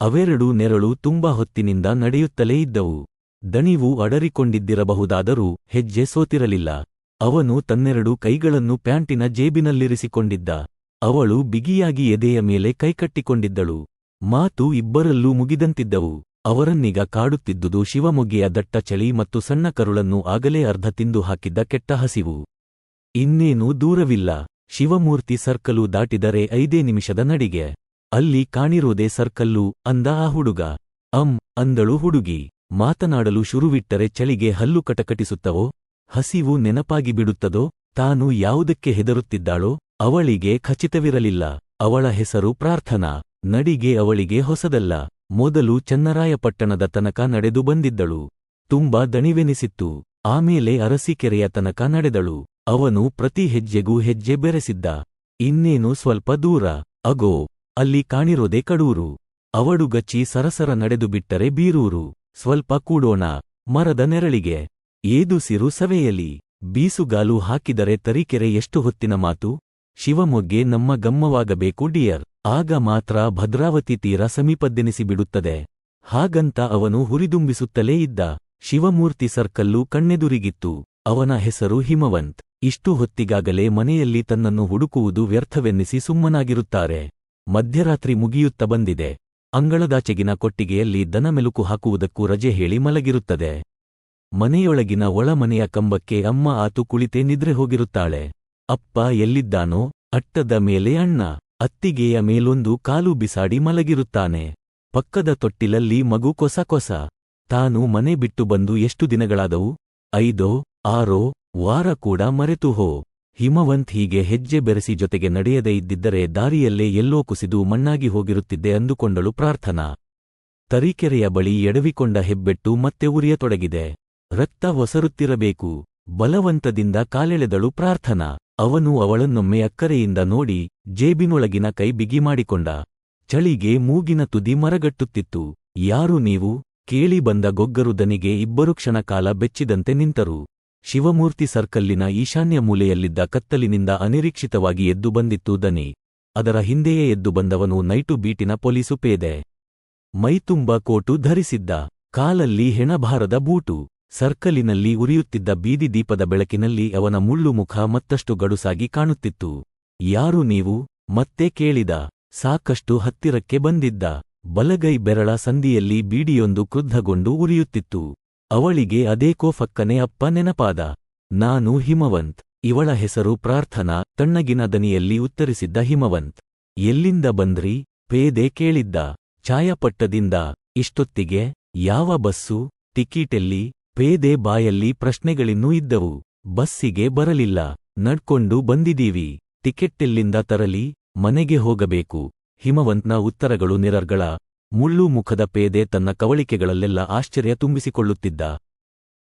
ಅವೆರಡೂ ನೆರಳು ತುಂಬ ಹೊತ್ತಿನಿಂದ ನಡೆಯುತ್ತಲೇ ಇದ್ದವು. ದಣಿವು ಅಡರಿಕೊಂಡಿದ್ದಿರಬಹುದಾದರೂ ಹೆಜ್ಜೆ ಸೋತಿರಲಿಲ್ಲ. ಅವನು ತನ್ನೆರಡು ಕೈಗಳನ್ನು ಪ್ಯಾಂಟಿನ ಜೇಬಿನಲ್ಲಿರಿಸಿಕೊಂಡಿದ್ದ. ಅವಳು ಬಿಗಿಯಾಗಿ ಎದೆಯ ಮೇಲೆ ಕೈಕಟ್ಟಿಕೊಂಡಿದ್ದಳು. ಮಾತು ಇಬ್ಬರಲ್ಲೂ ಮುಗಿದಂತಿದ್ದವು. ಅವರನ್ನೀಗ ಕಾಡುತ್ತಿದ್ದುದು ಶಿವಮೊಗ್ಗೆಯ ದಟ್ಟ ಚಳಿ ಮತ್ತು ಸಣ್ಣ ಕರುಳನ್ನು ಆಗಲೇ ಅರ್ಧ ತಿಂದು ಹಾಕಿದ್ದ ಕೆಟ್ಟ ಹಸಿವು. ಇನ್ನೇನೂ ದೂರವಿಲ್ಲ. ಶಿವಮೂರ್ತಿ ಸರ್ಕಲು ದಾಟಿದರೆ 5 ನಿಮಿಷದ ನಡಿಗೆ. ಅಲ್ಲಿ ಕಾಣಿರೋದೇ ಸರ್ಕಲ್ಲು ಅಂದ ಆ ಹುಡುಗ. ಅಂದಳು ಹುಡುಗಿ. ಮಾತನಾಡಲು ಶುರುವಿಟ್ಟರೆ ಚಳಿಗೆ ಹಲ್ಲು ಕಟಕಟಿಸುತ್ತವೋ, ಹಸಿವು ನೆನಪಾಗಿ ಬಿಡುತ್ತದೋ, ತಾನು ಯಾವುದಕ್ಕೆ ಹೆದರುತ್ತಿದ್ದಾಳೋ ಅವಳಿಗೆ ಖಚಿತವಿರಲಿಲ್ಲ. ಅವಳ ಹೆಸರು ಪ್ರಾರ್ಥನಾ. ನಡಿಗೆ ಅವಳಿಗೆ ಹೊಸದಲ್ಲ. ಮೊದಲು ಚನ್ನರಾಯಪಟ್ಟಣದ ತನಕ ನಡೆದು ಬಂದಿದ್ದಳು. ತುಂಬಾ ದಣಿವೆನಿಸಿತ್ತು. ಆಮೇಲೆ ಅರಸೀಕೆರೆಯ ತನಕ ನಡೆದಳು. ಅವನು ಪ್ರತಿ ಹೆಜ್ಜೆಗೂ ಹೆಜ್ಜೆ ಬೆರೆಸಿದ್ದ. ಇನ್ನೇನು ಸ್ವಲ್ಪ ದೂರ. ಅಗೋ, ಅಲ್ಲಿ ಕಾಣಿರೋದೇ ಕಡೂರು. ಅವಡುಗಚ್ಚಿ ಸರಸರ ನಡೆದು ಬಿಟ್ಟರೆ ಬೀರೂರು. ಸ್ವಲ್ಪ ಕೂಡೋಣ, ಮರದ ನೆರಳಿಗೆ. ಏದುಸಿರು ಸವೆಯಲಿ. ಬೀಸುಗಾಲು ಹಾಕಿದರೆ ತರೀಕೆರೆ ಎಷ್ಟು ಹೊತ್ತಿನ ಮಾತು. ಶಿವಮೊಗ್ಗೆ ನಮ್ಮ ಗಮ್ಮವಾಗಬೇಕು ಡಿಯರ್. ಆಗ ಮಾತ್ರ ಭದ್ರಾವತಿ ತೀರ ಸಮೀಪದ್ದೆನಿಸಿಬಿಡುತ್ತದೆ. ಹಾಗಂತ ಅವನು ಹುರಿದುಂಬಿಸುತ್ತಲೇ ಇದ್ದ. ಶಿವಮೂರ್ತಿ ಸರ್ಕಲ್ಲು ಕಣ್ಣೆದುರಿಗಿತ್ತು. ಅವನ ಹೆಸರು ಹಿಮವಂತ್. ಇಷ್ಟು ಹೊತ್ತಿಗಾಗಲೇ ಮನೆಯಲ್ಲಿ ತನ್ನನ್ನು ಹುಡುಕುವುದು ವ್ಯರ್ಥವೆನ್ನಿಸಿ ಸುಮ್ಮನಾಗಿರುತ್ತಾರೆ. ಮಧ್ಯರಾತ್ರಿ ಮುಗಿಯುತ್ತ ಬಂದಿದೆ. ಅಂಗಳದಾಚೆಗಿನ ಕೊಟ್ಟಿಗೆಯಲ್ಲಿ ದನ ಮೆಲುಕು ಹಾಕುವುದಕ್ಕೂ ರಜೆ ಹೇಳಿ ಮಲಗಿರುತ್ತದೆ. ಮನೆಯೊಳಗಿನ ಒಳಮನೆಯ ಕಂಬಕ್ಕೆ ಅಮ್ಮ ಆತು ಕುಳಿತೇ ನಿದ್ರೆ ಹೋಗಿರುತ್ತಾಳೆ. ಅಪ್ಪ ಎಲ್ಲಿದ್ದಾನೋ. ಅಟ್ಟದ ಮೇಲೆ ಅಣ್ಣ. ಅತ್ತಿಗೆಯ ಮೇಲೊಂದು ಕಾಲು ಬಿಸಾಡಿ ಮಲಗಿರುತ್ತಾನೆ. ಪಕ್ಕದ ತೊಟ್ಟಿಲಲ್ಲಿ ಮಗು ಕೊಸ ಕೊಸ. ತಾನು ಮನೆ ಬಿಟ್ಟು ಬಂದು ಎಷ್ಟು ದಿನಗಳಾದವು? 5 6 ವಾರ ಕೂಡ ಮರೆತು ಹೋ. ಹಿಮವಂತ್ ಹೀಗೆ ಹೆಜ್ಜೆ ಬೆರೆಸಿ ಜೊತೆಗೆ ನಡೆಯದೇ ಇದ್ದಿದ್ದರೆ ದಾರಿಯಲ್ಲೇ ಎಲ್ಲೋ ಕುಸಿದು ಮಣ್ಣಾಗಿ ಹೋಗಿರುತ್ತಿದ್ದೆ ಅಂದುಕೊಂಡಳು ಪ್ರಾರ್ಥನಾ. ತರೀಕೆರೆಯ ಬಳಿ ಎಡವಿಕೊಂಡ ಹೆಬ್ಬೆಟ್ಟು ಮತ್ತೆ ಉರಿಯತೊಡಗಿದೆ. ರಕ್ತ ಒಸರುತ್ತಿರಬೇಕು. ಬಲವಂತದಿಂದ ಕಾಲೆಳೆದಳು ಪ್ರಾರ್ಥನಾ. ಅವನು ಅವಳನ್ನೊಮ್ಮೆ ಅಕ್ಕರೆಯಿಂದ ನೋಡಿ ಜೇಬಿನೊಳಗಿನ ಕೈ ಬಿಗಿ ಮಾಡಿಕೊಂಡ. ಚಳಿಗೆ ಮೂಗಿನ ತುದಿ ಮರಗಟ್ಟುತ್ತಿತ್ತು. ಯಾರು ನೀವು? ಕೇಳಿ ಬಂದ ಗೊಗ್ಗರು ದನಿಗೆ ಇಬ್ಬರು ಕ್ಷಣಕಾಲ ಬೆಚ್ಚಿದಂತೆ ನಿಂತರು. ಶಿವಮೂರ್ತಿ ಸರ್ಕಲ್ಲಿನ ಈಶಾನ್ಯ ಮೂಲೆಯಲ್ಲಿದ್ದ ಕತ್ತಲಿನಿಂದ ಅನಿರೀಕ್ಷಿತವಾಗಿ ಎದ್ದು ಬಂದಿತ್ತು ದನಿ. ಅದರ ಹಿಂದೆಯೇ ಎದ್ದು ಬಂದವನು ನೈಟು ಬೀಟಿನ ಪೊಲೀಸು ಪೇದೆ. ಮೈತುಂಬ ಕೋಟು ಧರಿಸಿದ್ದ. ಕಾಲಲ್ಲಿ ಹೆಣಭಾರದ ಬೂಟು. ಸರ್ಕಲಿನಲ್ಲಿ ಉರಿಯುತ್ತಿದ್ದ ಬೀದಿ ದೀಪದ ಬೆಳಕಿನಲ್ಲಿ ಅವನ ಮುಳ್ಳು ಮುಖ ಮತ್ತಷ್ಟು ಗಡುಸಾಗಿ ಕಾಣುತ್ತಿತ್ತು. ಯಾರು ನೀವು? ಮತ್ತೆ ಕೇಳಿದ. ಸಾಕಷ್ಟು ಹತ್ತಿರಕ್ಕೆ ಬಂದಿದ್ದ. ಬಲಗೈ ಬೆರಳ ಸಂದಿಯಲ್ಲಿ ಬೀಡಿಯೊಂದು ಕ್ರುದ್ಧಗೊಂಡು ಉರಿಯುತ್ತಿತ್ತು. ಅವಳಿಗೆ ಅದೇಕೋ ಫಕ್ಕನೆ ಅಪ್ಪ ನೆನಪಾದ. ನಾನು ಹಿಮವಂತ್. ಇವಳ ಹೆಸರು ಪ್ರಾರ್ಥನಾ. ತಣ್ಣಗಿನ ದನಿಯಲ್ಲಿ ಉತ್ತರಿಸಿದ್ದ ಹಿಮವಂತ್. ಎಲ್ಲಿಂದ ಬಂದ್ರಿ? ಪೇದೆ ಕೇಳಿದ್ದ. ಛಾಯಪಟ್ಟದಿಂದ. ಇಷ್ಟೊತ್ತಿಗೆ? ಯಾವ ಬಸ್ಸು? ಟಿಕೀಟೆಲ್ಲಿ? ಪೇದೆ ಬಾಯಲ್ಲಿ ಪ್ರಶ್ನೆಗಳಿನ್ನೂ ಇದ್ದವು. ಬಸ್ಸಿಗೆ ಬರಲಿಲ್ಲ. ನಡ್ಕೊಂಡು ಬಂದಿದೀವಿ. ಟಿಕೆಟ್ಟೆಲ್ಲಿಂದ ತರಲಿ? ಮನೆಗೆ ಹೋಗಬೇಕು. ಹಿಮವಂತ್ನ ಉತ್ತರಗಳು ನಿರರ್ಗಳ. ಮುಳ್ಳು ಮುಖದ ಪೇದೆ ತನ್ನ ಕವಳಿಕೆಗಳಲ್ಲೆಲ್ಲ ಆಶ್ಚರ್ಯ ತುಂಬಿಸಿಕೊಳ್ಳುತ್ತಿದ್ದ.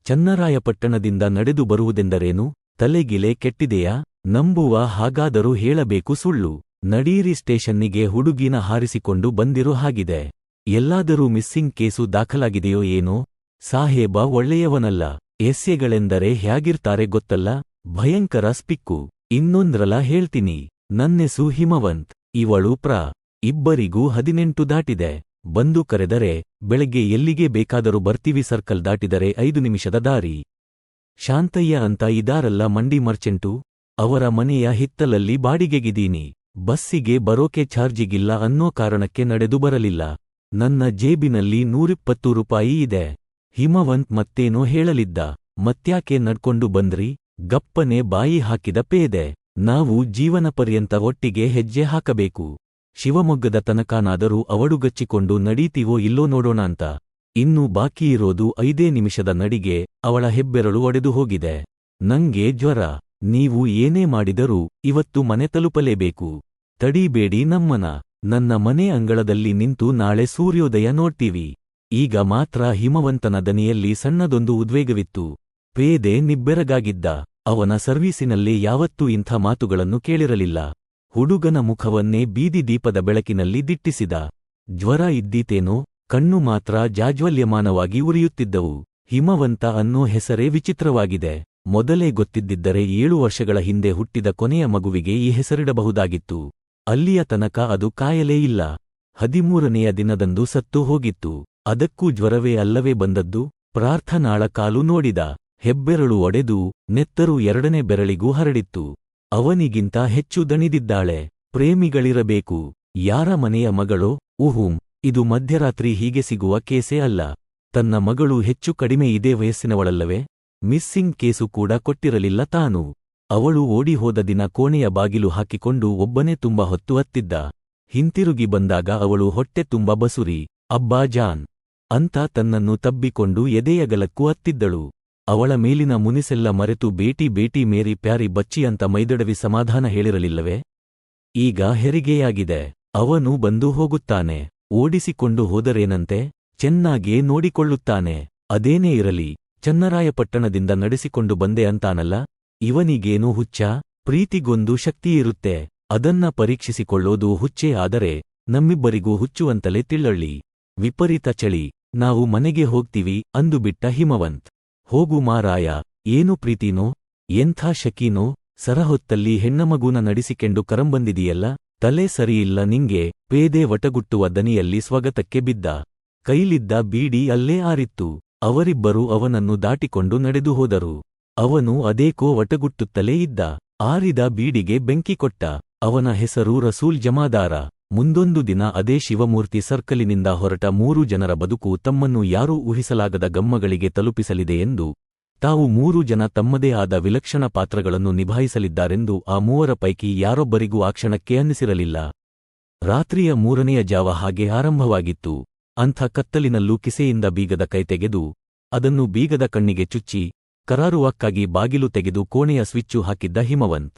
ಚನ್ನರಾಯಪಟ್ಟಣದಿಂದ ನಡೆದು ಬರುವುದೆಂದರೇನು? ತಲೆಗಿಲೆ ಕೆಟ್ಟಿದೆಯಾ? ನಂಬುವ ಹಾಗಾದರೂ ಹೇಳಬೇಕು ಸುಳ್ಳು. ನಡೀರಿ ಸ್ಟೇಷನ್ನಿಗೆ. ಹುಡುಗಿನ ಹಾರಿಸಿಕೊಂಡು ಬಂದಿರೋ ಹಾಗಿದೆ. ಎಲ್ಲಾದರೂ ಮಿಸ್ಸಿಂಗ್ ಕೇಸು ದಾಖಲಾಗಿದೆಯೋ ಏನೋ? ಸಾಹೇಬ ಒಳ್ಳೆಯವನಲ್ಲ. ಎಸ್ಸೆಗಳೆಂದರೆ ಹ್ಯಾಗಿರ್ತಾರೆ ಗೊತ್ತಲ್ಲ? ಭಯಂಕರ ಸ್ಪಿಕ್ಕು. ಇನ್ನೊಂದ್ರಲ ಹೇಳ್ತೀನಿ. ನನ್ನೆಸು ಹಿಮವಂತ್. ಇವಳು ಇಬ್ಬರಿಗೂ 18 ದಾಟಿದೆ. ಬಂದು ಕರೆದರೆ ಬೆಳಗ್ಗೆ ಎಲ್ಲಿಗೆ ಬೇಕಾದರೂ ಬರ್ತೀವಿ. ಸರ್ಕಲ್ ದಾಟಿದರೆ 5 ನಿಮಿಷದ ದಾರಿ. ಶಾಂತಯ್ಯ ಅಂತ ಇದಾರಲ್ಲ ಮಂಡಿ ಮರ್ಚೆಂಟು. ಅವರ ಮನೆಯ ಹಿತ್ತಲಲ್ಲಿ ಬಾಡಿಗೆಗಿದೀನಿ. ಬಸ್ಸಿಗೆ ಬರೋಕೆ ಚಾರ್ಜಿಗಿಲ್ಲ ಅನ್ನೋ ಕಾರಣಕ್ಕೆ ನಡೆದು ಬರಲಿಲ್ಲ. ನನ್ನ ಜೇಬಿನಲ್ಲಿ 120 ರೂಪಾಯಿ ಇದೆ. ಹಿಮವಂತ್ ಮತ್ತೇನೋ ಹೇಳಲಿದ್ದ. ಮತ್ಯಾಕೆ ನಡ್ಕೊಂಡು ಬಂದ್ರಿ? ಗಪ್ಪನೆ ಬಾಯಿ ಹಾಕಿದ ಪೇದೆ. ನಾವು ಜೀವನಪರ್ಯಂತ ಒಟ್ಟಿಗೆ ಹೆಜ್ಜೆ ಹಾಕಬೇಕು. ಶಿವಮೊಗ್ಗದ ತನಕನಾದರೂ ಅವಡುಗಚ್ಚಿಕೊಂಡು ನಡೀತೀವೋ ಇಲ್ಲೋ ನೋಡೋಣ ಅಂತ. ಇನ್ನು ಬಾಕಿಯಿರೋದು 5 ನಿಮಿಷದ ನಡಿಗೆ. ಅವಳ ಹೆಬ್ಬೆರಳು ಒಡೆದು ಹೋಗಿದೆ. ನಂಗೆ ಜ್ವರ. ನೀವು ಏನೇ ಮಾಡಿದರೂ ಇವತ್ತು ಮನೆ ತಲುಪಲೇಬೇಕು. ತಡೀಬೇಡಿ ನಮ್ಮನ. ನನ್ನ ಮನೆ ಅಂಗಳದಲ್ಲಿ ನಿಂತು ನಾಳೆ ಸೂರ್ಯೋದಯ ನೋಡ್ತೀವಿ. ಈಗ ಮಾತ್ರ ಹಿಮವಂತನ ದನಿಯಲ್ಲಿ ಸಣ್ಣದೊಂದು ಉದ್ವೇಗವಿತ್ತು. ಪೇದೆ ನಿಬ್ಬೆರಗಾಗಿದ್ದ. ಅವನ ಸರ್ವೀಸಿನಲ್ಲಿ ಯಾವತ್ತೂ ಇಂಥ ಮಾತುಗಳನ್ನು ಕೇಳಿರಲಿಲ್ಲ. ಹುಡುಗನ ಮುಖವನ್ನೇ ಬೀದಿ ದೀಪದ ಬೆಳಕಿನಲ್ಲಿ ದಿಟ್ಟಿಸಿದ. ಜ್ವರ ಇದ್ದೀತೇನೋ? ಕಣ್ಣು ಮಾತ್ರ ಜಾಜ್ವಲ್ಯಮಾನವಾಗಿ ಉರಿಯುತ್ತಿದ್ದವು. ಹಿಮವಂತ ಅನ್ನೋ ಹೆಸರೇ ವಿಚಿತ್ರವಾಗಿದೆ. ಮೊದಲೇ ಗೊತ್ತಿದ್ದಿದ್ದರೆ 7 ವರ್ಷಗಳ ಹಿಂದೆ ಹುಟ್ಟಿದ ಕೊನೆಯ ಮಗುವಿಗೆ ಈ ಹೆಸರಿಡಬಹುದಾಗಿತ್ತು. ಅಲ್ಲಿಯ ತನಕ ಅದು ಕಾಯಲೇ ಇಲ್ಲ. 13ನೆಯ ದಿನದಂದು ಸತ್ತು ಹೋಗಿತ್ತು. ಅದಕ್ಕೂ ಜ್ವರವೇ ಅಲ್ಲವೇ ಬಂದದ್ದು? ಪ್ರಾರ್ಥನಾಳ ಕಾಲು ನೋಡಿದ. ಹೆಬ್ಬೆರಳು ಒಡೆದು ನೆತ್ತರು 2ನೇ ಬೆರಳಿಗೂ ಹರಡಿತ್ತು. ಅವನಿಗಿಂತ ಹೆಚ್ಚು ದಣಿದಿದ್ದಾಳೆ. ಪ್ರೇಮಿಗಳಿರಬೇಕು. ಯಾರ ಮನೆಯ ಮಗಳೋ? ಉಹುಂ, ಇದು ಮಧ್ಯರಾತ್ರಿ ಹೀಗೆ ಸಿಗುವ ಕೇಸೇ ಅಲ್ಲ. ತನ್ನ ಮಗಳು ಹೆಚ್ಚು ಕಡಿಮೆ ಇದೇ ವಯಸ್ಸಿನವಳಲ್ಲವೇ? ಮಿಸ್ಸಿಂಗ್ ಕೇಸು ಕೂಡ ಕೊಟ್ಟಿರಲಿಲ್ಲ ತಾನು. ಅವಳು ಓಡಿಹೋದ ದಿನ ಕೋಣೆಯ ಬಾಗಿಲು ಹಾಕಿಕೊಂಡು ಒಬ್ಬನೇ ತುಂಬ ಹೊತ್ತು ಅತ್ತಿದ್ದ. ಹಿಂತಿರುಗಿ ಬಂದಾಗ ಅವಳು ಹೊಟ್ಟೆ ತುಂಬ ಬಸುರಿ, ಅಬ್ಬಾ ಜಾನ್ ಅಂತ ತನ್ನನ್ನು ತಬ್ಬಿಕೊಂಡು ಎದೆಯಗಲಕ್ಕೂ ಅತ್ತಿದ್ದಳು. ಅವಳ ಮೇಲಿನ ಮುನಿಸೆಲ್ಲ ಮರೆತು ಬೇಟಿ ಬೇಟಿ ಮೇರಿ ಪ್ಯಾರಿ ಬಚ್ಚಿ ಅಂತ ಮೈದಡವಿ ಸಮಾಧಾನ ಹೇಳಿರಲಿಲ್ಲವೇ? ಈಗ ಹೆರಿಗೆಯಾಗಿದೆ. ಅವನು ಬಂದು ಹೋಗುತ್ತಾನೆ. ಓಡಿಸಿಕೊಂಡು ಹೋದರೇನಂತೆ? ಚೆನ್ನಾಗೇ ನೋಡಿಕೊಳ್ಳುತ್ತಾನೆ. ಅದೇನೇ ಇರಲಿ, ಚನ್ನರಾಯಪಟ್ಟಣದಿಂದ ನಡೆಸಿಕೊಂಡು ಬಂದೆ ಅಂತಾನಲ್ಲ. ಇವನಿಗೇನು ಹುಚ್ಚ? ಪ್ರೀತಿಗೊಂದು ಶಕ್ತಿಯಿರುತ್ತೆ. ಅದನ್ನ ಪರೀಕ್ಷಿಸಿಕೊಳ್ಳೋದು ಹುಚ್ಚೇ ಆದರೆ ನಮ್ಮಿಬ್ಬರಿಗೂ ಹುಚ್ಚುವಂತಲೇ ತಿಳ್ಳಳ್ಳಿ. ವಿಪರೀತ ಚಳಿ. ನಾವು ಮನೆಗೆ ಹೋಗ್ತೀವಿ ಅಂದುಬಿಟ್ಟ ಹಿಮವಂತ್. ಹೋಗು ಮಾರಾಯ, ಏನು ಪ್ರೀತಿನೋ ಎಂಥ ಶಕೀನೋ, ಸರಹೊತ್ತಲ್ಲಿ ಹೆಣ್ಣಮಗೂನ ನಡೆಸಿಕೆಂಡು ಕರಂಬಂದಿದೀಯಲ್ಲ, ತಲೆ ಸರಿಯಿಲ್ಲ ನಿಂಗೆ. ಪೇದೆ ವಟಗುಟ್ಟುವ ದನಿಯಲ್ಲಿ ಸ್ವಗತಕ್ಕೆ ಬಿದ್ದ. ಕೈಲಿದ್ದ ಬೀಡಿ ಅಲ್ಲೇ ಆರಿತ್ತು. ಅವರಿಬ್ಬರೂ ಅವನನ್ನು ದಾಟಿಕೊಂಡು ನಡೆದು ಹೋದರು. ಅವನು ಅದೇಕೋ ವಟಗುಟ್ಟುತ್ತಲೇ ಇದ್ದ. ಆರಿದ ಬೀಡಿಗೆ ಬೆಂಕಿ ಕೊಟ್ಟ. ಅವನ ಹೆಸರು ರಸೂಲ್ ಜಮಾದಾರ. ಮುಂದೊಂದು ದಿನ ಅದೇ ಶಿವಮೂರ್ತಿ ಸರ್ಕಲಿನಿಂದ ಹೊರಟ 3 ಜನರ ಬದುಕು ತಮ್ಮನ್ನು ಯಾರೂ ಊಹಿಸಲಾಗದ ಗಮ್ಮಗಳಿಗೆ ತಲುಪಿಸಲಿದೆ ಎಂದು, ತಾವು 3 ಜನ ತಮ್ಮದೇ ಆದ ವಿಲಕ್ಷಣ ಪಾತ್ರಗಳನ್ನು ನಿಭಾಯಿಸಲಿದ್ದಾರೆಂದು ಆ 3ರ ಪೈಕಿ ಯಾರೊಬ್ಬರಿಗೂ ಆ ಕ್ಷಣಕ್ಕೆ ಅನ್ನಿಸಿರಲಿಲ್ಲ. ರಾತ್ರಿಯ 3ನೆಯ ಜಾವ ಹಾಗೆ ಆರಂಭವಾಗಿತ್ತು. ಅಂಥ ಕತ್ತಲಿನಲ್ಲೂ ಕಿಸೆಯಿಂದ ಬೀಗದ ಕೈತೆಗೆದು ಅದನ್ನು ಬೀಗದ ಕಣ್ಣಿಗೆ ಚುಚ್ಚಿ ಕರಾರುವಾಕ್ಕಾಗಿ ಬಾಗಿಲು ತೆಗೆದು ಕೋಣೆಯ ಸ್ವಿಚ್ಚು ಹಾಕಿದ್ದ ಹಿಮವಂತ್.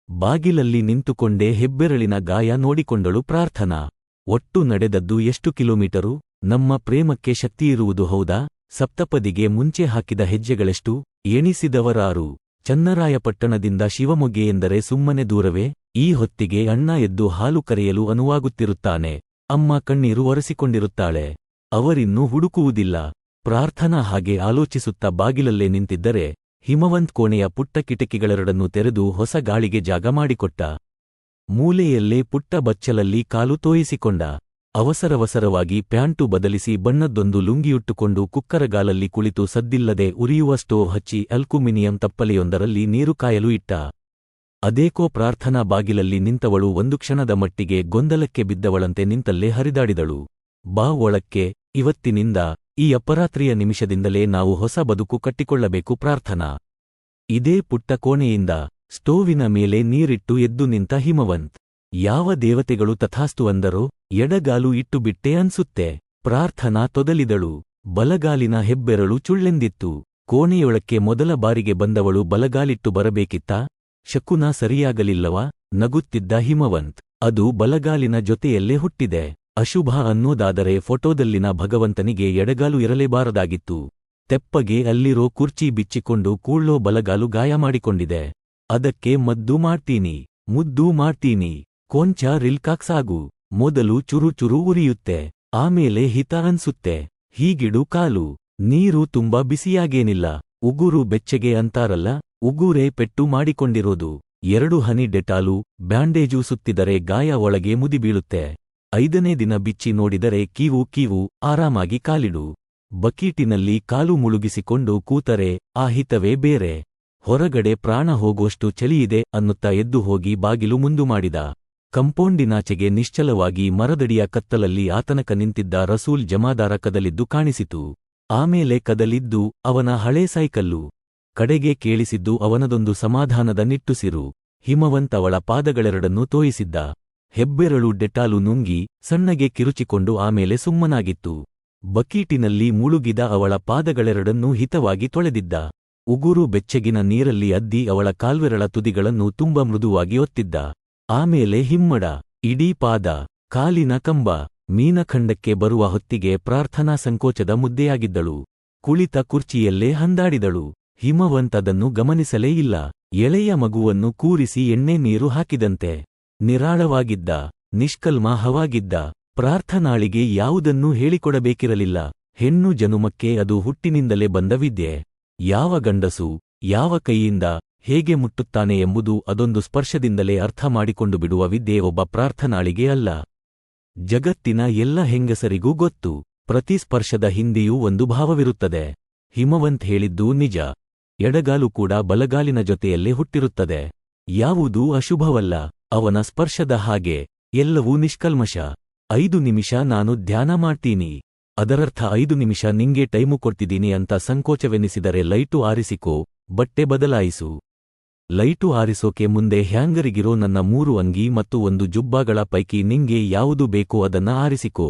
ಬಾಗಿಲಲ್ಲಿ ನಿಂತುಕೊಂಡೇ ಹೆಬ್ಬೆರಳಿನ ಗಾಯ ನೋಡಿಕೊಂಡಳು ಪ್ರಾರ್ಥನಾ. ಒಟ್ಟು ನಡೆದದ್ದು ಎಷ್ಟು ಕಿಲೋಮೀಟರು? ನಮ್ಮ ಪ್ರೇಮಕ್ಕೆ ಶಕ್ತಿಯಿರುವುದು ಹೌದಾ? ಸಪ್ತಪದಿಗೆ ಮುಂಚೆ ಹಾಕಿದ ಹೆಜ್ಜೆಗಳೆಷ್ಟು? ಎಣಿಸಿದವರಾರು? ಚನ್ನರಾಯಪಟ್ಟಣದಿಂದ ಶಿವಮೊಗ್ಗೆ ಎಂದರೆ ಸುಮ್ಮನೆ ದೂರವೇ? ಈ ಹೊತ್ತಿಗೆ ಅಣ್ಣ ಎದ್ದು ಹಾಲು ಕರೆಯಲು ಅನುವಾಗುತ್ತಿರುತ್ತಾನೆ. ಅಮ್ಮ ಕಣ್ಣೀರು ಒರೆಸಿಕೊಂಡಿರುತ್ತಾಳೆ. ಅವರಿನ್ನೂ ಹುಡುಕುವುದಿಲ್ಲ. ಪ್ರಾರ್ಥನಾ ಹಾಗೆ ಆಲೋಚಿಸುತ್ತಾ ಬಾಗಿಲಲ್ಲೇ ನಿಂತಿದ್ದರೆ ಹಿಮವಂತ್ ಕೋಣೆಯ ಪುಟ್ಟ ಕಿಟಕಿಗಳೆರಡನ್ನೂ ತೆರೆದು ಹೊಸ ಗಾಳಿಗೆ ಜಾಗ ಮಾಡಿಕೊಟ್ಟ. ಮೂಲೆಯಲ್ಲೇ ಪುಟ್ಟ ಬಚ್ಚಲಲ್ಲಿ ಕಾಲು ತೋಯಿಸಿಕೊಂಡ. ಅವಸರವಸರವಾಗಿ ಪ್ಯಾಂಟು ಬದಲಿಸಿ ಬಣ್ಣದ್ದೊಂದು ಲುಂಗಿಯುಟ್ಟುಕೊಂಡು ಕುಕ್ಕರಗಾಲಲ್ಲಿ ಕುಳಿತು ಸದ್ದಿಲ್ಲದೆ ಉರಿಯುವ ಸ್ಟೋವ್ ಹಚ್ಚಿ ಅಲ್ಕುಮಿನಿಯಂ ತಪ್ಪಲೆಯೊಂದರಲ್ಲಿ ನೀರು ಕಾಯಲು ಇಟ್ಟ. ಅದೇಕೋ ಪ್ರಾರ್ಥನಾ ಬಾಗಿಲಲ್ಲಿ ನಿಂತವಳು ಒಂದು ಕ್ಷಣದ ಮಟ್ಟಿಗೆ ಗೊಂದಲಕ್ಕೆ ಬಿದ್ದವಳಂತೆ ನಿಂತಲ್ಲೇ ಹರಿದಾಡಿದಳು. ಬಾ ಒಳಕ್ಕೆ, ಇವತ್ತಿನಿಂದ, ಈ ಅಪರಾತ್ರಿಯ ನಿಮಿಷದಿಂದಲೇ ನಾವು ಹೊಸ ಬದುಕು ಕಟ್ಟಿಕೊಳ್ಳಬೇಕು ಪ್ರಾರ್ಥನಾ. ಇದೇ ಪುಟ್ಟ ಕೋಣೆಯಿಂದ ಸ್ಟೋವಿನ ಮೇಲೆ ನೀರಿಟ್ಟು ಎದ್ದು ನಿಂತ ಹಿಮವಂತ್. ಯಾವ ದೇವತೆಗಳು ತಥಾಸ್ತು ಅಂದರೋ? ಎಡಗಾಲು ಇಟ್ಟುಬಿಟ್ಟೆ ಅನ್ಸುತ್ತೆ. ಪ್ರಾರ್ಥನಾ ತೊದಲಿದಳು. ಬಲಗಾಲಿನ ಹೆಬ್ಬೆರಳು ಚುಳ್ಳೆಂದಿತ್ತು. ಕೋಣೆಯೊಳಕ್ಕೆ ಮೊದಲ ಬಾರಿಗೆ ಬಂದವಳು ಬಲಗಾಲಿಟ್ಟು ಬರಬೇಕಿತ್ತಾ? ಶಕುನ ಸರಿಯಾಗಲಿಲ್ಲವಾ? ನಗುತ್ತಿದ್ದ ಹಿಮವಂತ್. ಅದು ಬಲಗಾಲಿನ ಜೊತೆಯಲ್ಲೇ ಹುಟ್ಟಿದೆ. ಅಶುಭ ಅನ್ನೋದಾದರೆ ಫೋಟೋದಲ್ಲಿನ ಭಗವಂತನಿಗೆ ಎಡಗಾಲು ಇರಲೇಬಾರದಾಗಿತ್ತು. ತೆಪ್ಪಗೆ ಅಲ್ಲಿರೋ ಕುರ್ಚಿ ಬಿಚ್ಚಿಕೊಂಡು ಕೂಳ್ಳೋ ಬಲಗಾಲು ಗಾಯ ಮಾಡಿಕೊಂಡಿದೆ. ಅದಕ್ಕೆ ಮದ್ದು ಮಾಡ್ತೀನಿ, ಮುದ್ದು ಮಾಡ್ತೀನಿ. ಕೊಂಚ ರಿಲ್ಕಾಕ್ಸಾಗು. ಮೊದಲು ಚುರು ಚುರು ಉರಿಯುತ್ತೆ, ಆಮೇಲೆ ಹಿತ ಅನ್ಸುತ್ತೆ. ಹೀಗಿಡು ಕಾಲು. ನೀರು ತುಂಬಾ ಬಿಸಿಯಾಗೇನಿಲ್ಲ. ಉಗುರು ಬೆಚ್ಚಗೆ ಅಂತಾರಲ್ಲ, ಉಗುರೇ ಪೆಟ್ಟು ಮಾಡಿಕೊಂಡಿರೋದು. 2 ಹನಿ ಡೆಟಾಲು, ಬ್ಯಾಂಡೇಜು ಸುತ್ತಿದರೆ ಗಾಯ ಒಳಗೆ ಮುದಿಬೀಳುತ್ತೆ. 5ನೇ ದಿನ ಬಿಚ್ಚಿ ನೋಡಿದರೆ ಕೀವು ಕೀವು, ಆರಾಮಾಗಿ ಕಾಲಿಡು. ಬಕೀಟಿನಲ್ಲಿ ಕಾಲು ಮುಳುಗಿಸಿಕೊಂಡು ಕೂತರೆ ಆ ಹಿತವೇ ಬೇರೆ. ಹೊರಗಡೆ ಪ್ರಾಣ ಹೋಗೋಷ್ಟು ಚಳಿಯಿದೆ ಅನ್ನುತ್ತಾ ಎದ್ದು ಹೋಗಿ ಬಾಗಿಲು ಮುಂದು ಮಾಡಿದ. ಕಂಪೌಂಡಿನಾಚೆಗೆ ನಿಶ್ಚಲವಾಗಿ ಮರದಡಿಯ ಕತ್ತಲಲ್ಲಿ ಆತನಕ ನಿಂತಿದ್ದ ರಸೂಲ್ ಜಮಾದಾರ ಕದಲಿದ್ದು ಕಾಣಿಸಿತು. ಆಮೇಲೆ ಕದಲಿದ್ದು ಅವನ ಹಳೇ ಸೈಕಲ್ಲು. ಕಡೆಗೆ ಕೇಳಿಸಿದ್ದು ಅವನದೊಂದು ಸಮಾಧಾನದ ನಿಟ್ಟುಸಿರು. ಹಿಮವಂತ್ ಅವಳ ಪಾದಗಳೆರಡನ್ನೂ ತೋಯಿಸಿದ್ದ. ಹೆಬ್ಬೆರಳು ಡೆಟಾಲು ನುಂಗಿ ಸಣ್ಣಗೆ ಕಿರುಚಿಕೊಂಡು ಆಮೇಲೆ ಸುಮ್ಮನಾಗಿತ್ತು. ಬಕೀಟಿನಲ್ಲಿ ಮುಳುಗಿದ ಅವಳ ಪಾದಗಳೆರಡನ್ನೂ ಹಿತವಾಗಿ ತೊಳೆದಿದ್ದ. ಉಗುರು ಬೆಚ್ಚಗಿನ ನೀರಲ್ಲಿ ಅದ್ದಿ ಅವಳ ಕಾಲ್ವೆರಳ ತುದಿಗಳನ್ನು ತುಂಬ ಮೃದುವಾಗಿ ಒತ್ತಿದ್ದ. ಆಮೇಲೆ ಹಿಮ್ಮಡ, ಇಡೀ ಪಾದ, ಕಾಲಿನ ಕಂಬ, ಮೀನಖಂಡಕ್ಕೆ ಬರುವ ಹೊತ್ತಿಗೆ ಪ್ರಾರ್ಥನಾ ಸಂಕೋಚದ ಮುದ್ದೆಯಾಗಿದ್ದಳು. ಕುಳಿತ ಕುರ್ಚಿಯಲ್ಲೇ ಹಂದಾಡಿದಳು. ಹಿಮವಂತ್ ಅದನ್ನು ಗಮನಿಸಲೇ ಇಲ್ಲ. ಎಳೆಯ ಮಗುವನ್ನು ಕೂರಿಸಿ ಎಣ್ಣೆ ನೀರು ಹಾಕಿದಂತೆ ನಿರಾಳವಾಗಿದ್ದ, ನಿಷ್ಕಲ್ಮಹವಾಗಿದ್ದ. ಪ್ರಾರ್ಥನಾಳಿಗೆ ಯಾವುದನ್ನೂ ಹೇಳಿಕೊಡಬೇಕಿರಲಿಲ್ಲ. ಹೆಣ್ಣು ಜನುಮಕ್ಕೆ ಅದು ಹುಟ್ಟಿನಿಂದಲೇ ಬಂದ ವಿದ್ಯೆ. ಯಾವ ಗಂಡಸು ಯಾವ ಕೈಯಿಂದ ಹೇಗೆ ಮುಟ್ಟುತ್ತಾನೆ ಎಂಬುದು ಅದೊಂದು ಸ್ಪರ್ಶದಿಂದಲೇ ಅರ್ಥ ಮಾಡಿಕೊಂಡು ಬಿಡುವ ವಿದ್ಯೆ ಒಬ್ಬ ಪ್ರಾರ್ಥನಾಳಿಗೆ ಅಲ್ಲ. ಜಗತ್ತಿನ ಎಲ್ಲ ಹೆಂಗಸರಿಗೂ ಗೊತ್ತು, ಪ್ರತಿ ಸ್ಪರ್ಶದ ಹಿಂದೆಯೂ ಒಂದು ಭಾವವಿರುತ್ತದೆ. ಹಿಮವಂತ್ ಹೇಳಿದ್ದು ನಿಜ. ಎಡಗಾಲು ಕೂಡ ಬಲಗಾಲಿನ ಜೊತೆಯಲ್ಲೇ ಹುಟ್ಟಿರುತ್ತದೆ. ಯಾವುದೂ ಅಶುಭವಲ್ಲ ಅವನ ಸ್ಪರ್ಶದ ಹಾಗೆ. ಎಲ್ಲವೂ ನಿಷ್ಕಲ್ಮಶ. 5 ನಿಮಿಷ ನಾನು ಧ್ಯಾನ ಮಾಡ್ತೀನಿ. ಅದರರ್ಥ 5 ನಿಮಿಷ ನಿಂಗೆ ಟೈಮು ಕೊಡ್ತಿದ್ದೀನಿ ಅಂತ ಸಂಕೋಚವೆನಿಸಿದರೆ ಲೈಟು ಆರಿಸಿಕೋ, ಬಟ್ಟೆ ಬದಲಾಯಿಸು. ಲೈಟು ಆರಿಸೋಕೆ ಮುಂದೆ ಹ್ಯಾಂಗರಿಗಿರೋ ನನ್ನ 3 ಅಂಗಿ ಮತ್ತು 1 ಜುಬ್ಬಾಗಳ ಪೈಕಿ ನಿಂಗೆ ಯಾವುದು ಬೇಕೋ ಅದನ್ನ ಆರಿಸಿಕೋ.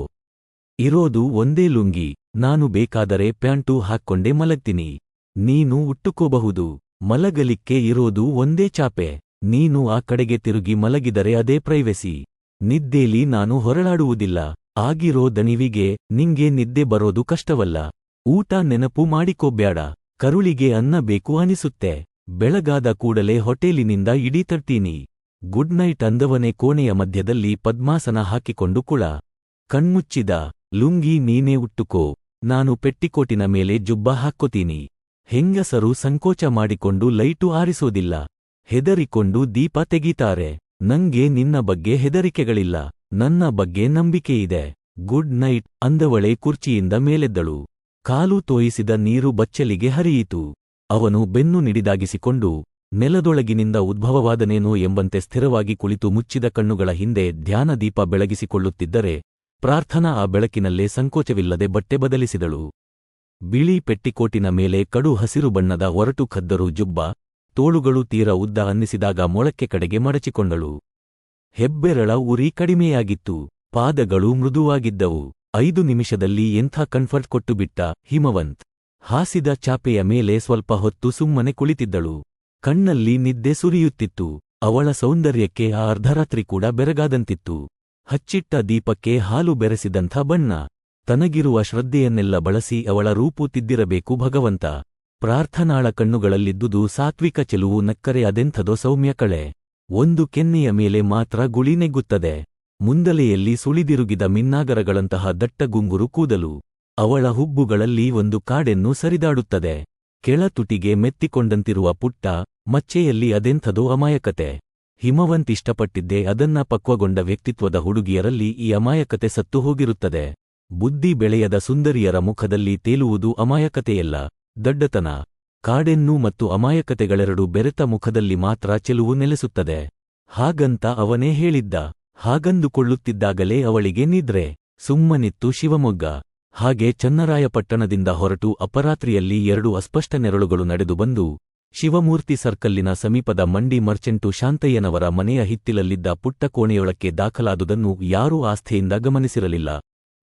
ಇರೋದು ಒಂದೇ ಲುಂಗಿ, ನಾನು ಬೇಕಾದರೆ ಪ್ಯಾಂಟು ಹಾಕ್ಕೊಂಡೇ ಮಲಗ್ತೀನಿ. ನೀನು ಉಟ್ಟುಕೋಬಹುದು. ಮಲಗಲಿಕ್ಕೆ ಇರೋದು ಒಂದೇ ಚಾಪೆ. ನೀನು ಆ ಕಡೆಗೆ ತಿರುಗಿ ಮಲಗಿದರೆ ಅದೇ ಪ್ರೈವೆಸಿ. ನಿದ್ದೆಲಿ ನಾನು ಹೊರಳಾಡುವುದಿಲ್ಲ. ಆಗಿರೋ ದಣಿವಿಗೆ ನಿಂಗೆ ನಿದ್ದೆ ಬರೋದು ಕಷ್ಟವಲ್ಲ. ಊಟ ನೆನಪು ಮಾಡಿಕೋಬ್ಯಾಡ. ಕರುಳಿಗೆ ಅನ್ನ ಬೇಕು ಅನಿಸುತ್ತೆ. ಬೆಳಗಾದ ಕೂಡಲೇ ಹೊಟೇಲಿನಿಂದ ಇಡೀ ತರ್ತೀನಿ. ಗುಡ್ ನೈಟ್ ಅಂದವನೇ ಕೋಣೆಯ ಮಧ್ಯದಲ್ಲಿ ಪದ್ಮಾಸನ ಹಾಕಿಕೊಂಡು ಕುಳ. ಕಣ್ಮುಚ್ಚಿದ. ಲುಂಗಿ ನೀನೇ ಉಟ್ಟುಕೋ, ನಾನು ಪೆಟ್ಟಿಕೋಟಿನ ಮೇಲೆ ಜುಬ್ಬ ಹಾಕ್ಕೋತೀನಿ. ಹೆಂಗಸರು ಸಂಕೋಚ ಮಾಡಿಕೊಂಡು ಲೈಟು ಆರಿಸೋದಿಲ್ಲ. ಹೆದರಿಕೊಂಡು ದೀಪ ತೆಗೀತಾರೆ. ನಂಗೆ ನಿನ್ನ ಬಗ್ಗೆ ಹೆದರಿಕೆಗಳಿಲ್ಲ, ನನ್ನ ಬಗ್ಗೆ ನಂಬಿಕೆಯಿದೆ. Good night ಅಂದವಳೆ ಕುರ್ಚಿಯಿಂದ ಮೇಲೆದ್ದಳು. ಕಾಲು ತೋಯಿಸಿದ ನೀರು ಬಚ್ಚಲಿಗೆ ಹರಿಯಿತು. ಅವನು ಬೆನ್ನು ನಿಡಿದಾಗಿಸಿಕೊಂಡು ನೆಲದೊಳಗಿನಿಂದ ಉದ್ಭವವಾದನೇನೋ ಎಂಬಂತೆ ಸ್ಥಿರವಾಗಿ ಕುಳಿತು ಮುಚ್ಚಿದ ಕಣ್ಣುಗಳ ಹಿಂದೆ ಧ್ಯಾನ ದೀಪ ಬೆಳಗಿಸಿಕೊಳ್ಳುತ್ತಿದ್ದರೆ ಪ್ರಾರ್ಥನಾ ಆ ಬೆಳಕಿನಲ್ಲೇ ಸಂಕೋಚವಿಲ್ಲದೆ ಬಟ್ಟೆ ಬದಲಿಸಿದಳು. ಬಿಳಿ ಪೆಟ್ಟಿಕೋಟಿನ ಮೇಲೆ ಕಡು ಹಸಿರು ಬಣ್ಣದ ಒರಟು ಖದ್ದರು ಜುಬ್ಬ, ತೋಳುಗಳು ತೀರ ಉದ್ದ ಅನ್ನಿಸಿದಾಗ ಮೊಳಕ್ಕೆ ಕಡೆಗೆ ಮಡಚಿಕೊಂಡಳು. ಹೆಬ್ಬೆರಳ ಉರಿ ಕಡಿಮೆಯಾಗಿತ್ತು, ಪಾದಗಳು ಮೃದುವಾಗಿದ್ದವು. 5 ನಿಮಿಷದಲ್ಲಿ ಎಂಥ ಕನ್ಫರ್ಟ್ ಕೊಟ್ಟುಬಿಟ್ಟ ಹಿಮವಂತ್. ಹಾಸಿದ ಚಾಪೆಯ ಮೇಲೆ ಸ್ವಲ್ಪ ಹೊತ್ತು ಸುಮ್ಮನೆ ಕುಳಿತಿದ್ದಳು. ಕಣ್ಣಲ್ಲಿ ನಿದ್ದೆ ಸುರಿಯುತ್ತಿತ್ತು. ಅವಳ ಸೌಂದರ್ಯಕ್ಕೆ ಆ ಅರ್ಧರಾತ್ರಿ ಕೂಡ ಬೆರಗಾದಂತಿತ್ತು. ಹಚ್ಚಿಟ್ಟ ದೀಪಕ್ಕೆ ಹಾಲು ಬೆರೆಸಿದಂಥ ಬಣ್ಣ. ತನಗಿರುವ ಶ್ರದ್ಧೆಯನ್ನೆಲ್ಲ ಬಳಸಿ ಅವಳ ರೂಪು ತಿದ್ದಿರಬೇಕು ಭಗವಂತ. ಪ್ರಾರ್ಥನಾಳ ಕಣ್ಣುಗಳಲ್ಲಿದ್ದುದು ಸಾತ್ವಿಕ ಚೆಲುವು, ನಕ್ಕರೆ ಅದೆಂಥದೋ ಸೌಮ್ಯ ಕಳೆ. ಒಂದು ಕೆನ್ನೆಯ ಮೇಲೆ ಮಾತ್ರ ಗುಳಿ ನೆಗ್ಗುತ್ತದೆ. ಮುಂದಲೆಯಲ್ಲಿ ಸುಳಿದಿರುಗಿದ ಮಿನ್ನಾಗರಗಳಂತಹ ದಟ್ಟ ಗುಂಗುರು ಕೂದಲು. ಅವಳ ಹುಬ್ಬುಗಳಲ್ಲಿ ಒಂದು ಕಾಡೆನ್ನು ಸರಿದಾಡುತ್ತದೆ. ಕೆಳತುಟಿಗೆ ಮೆತ್ತಿಕೊಂಡಂತಿರುವ ಪುಟ್ಟ ಮಚ್ಚೆಯಲ್ಲಿ ಅದೆಂಥದೋ ಅಮಾಯಕತೆ. ಹಿಮವಂತ್ ಇಷ್ಟಪಟ್ಟಿದ್ದೇ ಅದನ್ನ ಪಕ್ವಗೊಂಡ ವ್ಯಕ್ತಿತ್ವದ ಹುಡುಗಿಯರಲ್ಲಿ ಈ ಅಮಾಯಕತೆ ಸತ್ತು ಹೋಗಿರುತ್ತದೆ. ಬುದ್ಧಿ ಬೆಳೆಯದ ಸುಂದರಿಯರ ಮುಖದಲ್ಲಿ ತೇಲುವುದು ಅಮಾಯಕತೆಯಲ್ಲ, ದಡ್ಡತನ. ಕಾಡೆನ್ನು ಮತ್ತು ಅಮಾಯಕತೆಗಳೆರಡು ಬೆರೆತ ಮುಖದಲ್ಲಿ ಮಾತ್ರ ಚೆಲುವು ನೆಲೆಸುತ್ತದೆ. ಹಾಗಂತ ಅವನೇ ಹೇಳಿದ್ದ. ಹಾಗಂದುಕೊಳ್ಳುತ್ತಿದ್ದಾಗಲೇ ಅವಳಿಗೆ ನಿದ್ರೆ. ಸುಮ್ಮನಿತ್ತು ಶಿವಮೊಗ್ಗ. ಹಾಗೆ ಚನ್ನರಾಯಪಟ್ಟಣದಿಂದ ಹೊರಟು ಅಪರಾತ್ರಿಯಲ್ಲಿ 2 ಅಸ್ಪಷ್ಟ ನೆರಳುಗಳು ನಡೆದು ಬಂದು ಶಿವಮೂರ್ತಿ ಸರ್ಕಲ್ಲಿನ ಸಮೀಪದ ಮಂಡಿ ಮರ್ಚೆಂಟು ಶಾಂತಯ್ಯನವರ ಮನೆಯ ಹಿತ್ತಿಲಲ್ಲಿದ್ದ ಪುಟ್ಟ ಕೋಣೆಯೊಳಕ್ಕೆ ದಾಖಲಾದುದನ್ನು ಯಾರೂ ಆಸ್ಥೆಯಿಂದ ಗಮನಿಸಿರಲಿಲ್ಲ,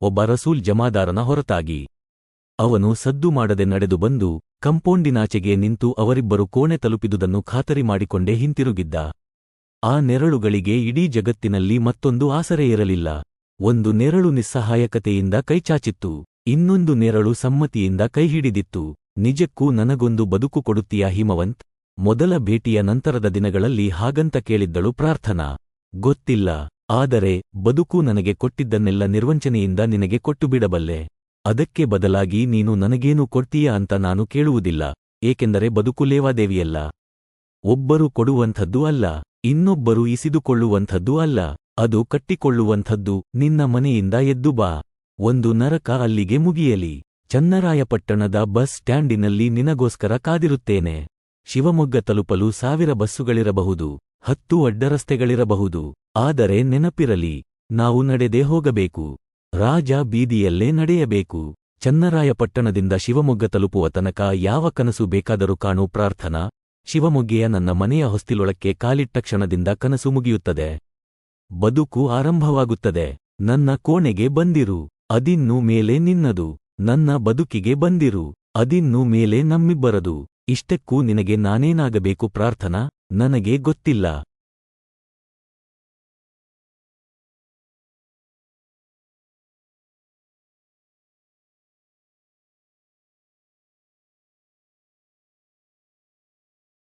ಒಬ್ಬ ರಸೂಲ್ ಜಮಾದಾರನ ಹೊರತಾಗಿ. ಅವನು ಸದ್ದು ಮಾಡದೆ ನಡೆದು ಬಂದು ಕಂಪೌಂಡಿನಾಚೆಗೆ ನಿಂತು ಅವರಿಬ್ಬರು ಕೋಣೆ ತಲುಪಿದುದನ್ನು ಖಾತರಿ ಮಾಡಿಕೊಂಡೇ ಹಿಂತಿರುಗಿದ್ದ. ಆ ನೆರಳುಗಳಿಗೆ ಇಡೀ ಜಗತ್ತಿನಲ್ಲಿ ಮತ್ತೊಂದು ಆಸರೆ ಇರಲಿಲ್ಲ. ಒಂದು ನೆರಳು ನಿಸ್ಸಹಾಯಕತೆಯಿಂದ ಕೈಚಾಚಿತ್ತು, ಇನ್ನೊಂದು ನೆರಳು ಸಮ್ಮತಿಯಿಂದ ಕೈಹಿಡಿದಿತ್ತು. ನಿಜಕ್ಕೂ ನನಗೊಂದು ಬದುಕು ಕೊಡುತ್ತೀಯಾ ಹಿಮವಂತ್? ಮೊದಲ ಭೇಟಿಯ ನಂತರದ ದಿನಗಳಲ್ಲಿ ಹಾಗಂತ ಕೇಳಿದ್ದಳು ಪ್ರಾರ್ಥನಾ. ಗೊತ್ತಿಲ್ಲ, ಆದರೆ ಬದುಕು ನನಗೆ ಕೊಟ್ಟಿದ್ದನ್ನೆಲ್ಲ ನಿರ್ವಂಚನೆಯಿಂದ ನಿನಗೆ ಕೊಟ್ಟುಬಿಡಬಲ್ಲೆ. ಅದಕ್ಕೆ ಬದಲಾಗಿ ನೀನು ನನಗೇನು ಕೊಡ್ತೀಯಾ ಅಂತ ನಾನು ಕೇಳುವುದಿಲ್ಲ, ಏಕೆಂದರೆ ಬದುಕು ಲೇವಾದೇವಿಯಲ್ಲ. ಒಬ್ಬರು ಕೊಡುವಂಥದ್ದು ಅಲ್ಲ, ಇನ್ನೊಬ್ಬರು ಇಸಿದುಕೊಳ್ಳುವಂಥದ್ದು ಅಲ್ಲ, ಅದು ಕಟ್ಟಿಕೊಳ್ಳುವಂಥದ್ದು. ನಿನ್ನ ಮನೆಯಿಂದ ಎದ್ದು ಬಾ, ಒಂದು ನರಕ ಅಲ್ಲಿಗೆ ಮುಗಿಯಲಿ. ಚನ್ನರಾಯಪಟ್ಟಣದ ಬಸ್ ಸ್ಟ್ಯಾಂಡಿನಲ್ಲಿ ನಿನಗೋಸ್ಕರ ಕಾದಿರುತ್ತೇನೆ. ಶಿವಮೊಗ್ಗ ತಲುಪಲು 1000 ಬಸ್ಸುಗಳಿರಬಹುದು, 10 ಅಡ್ಡರಸ್ತೆಗಳಿರಬಹುದು, ಆದರೆ ನೆನಪಿರಲಿ, ನಾವು ನಡೆದೇ ಹೋಗಬೇಕು. ರಾಜ ಬೀದಿಯಲ್ಲೇ ನಡೆಯಬೇಕು. ಚನ್ನರಾಯಪಟ್ಟಣದಿಂದ ಶಿವಮೊಗ್ಗ ತಲುಪುವ ತನಕ ಯಾವ ಕನಸು ಬೇಕಾದರೂ ಕಾಣು ಪ್ರಾರ್ಥನಾ. ಶಿವಮೊಗ್ಗೆಯ ನನ್ನ ಮನೆಯ ಹೊಸ್ತಿಲೊಳಕ್ಕೆ ಕಾಲಿಟ್ಟ ಕ್ಷಣದಿಂದ ಕನಸು ಮುಗಿಯುತ್ತದೆ, ಬದುಕು ಆರಂಭವಾಗುತ್ತದೆ. ನನ್ನ ಕೋಣೆಗೆ ಬಂದಿರು, ಅದಿನ್ನು ಮೇಲೆ ನಿನ್ನದು. ನನ್ನ ಬದುಕಿಗೆ ಬಂದಿರು, ಅದಿನ್ನು ಮೇಲೆ ನಮ್ಮಿಬ್ಬರದು. ಇಷ್ಟಕ್ಕೂ ನಿನಗೆ ನಾನೇನಾಗಬೇಕು ಪ್ರಾರ್ಥನಾ? ನನಗೆ ಗೊತ್ತಿಲ್ಲ.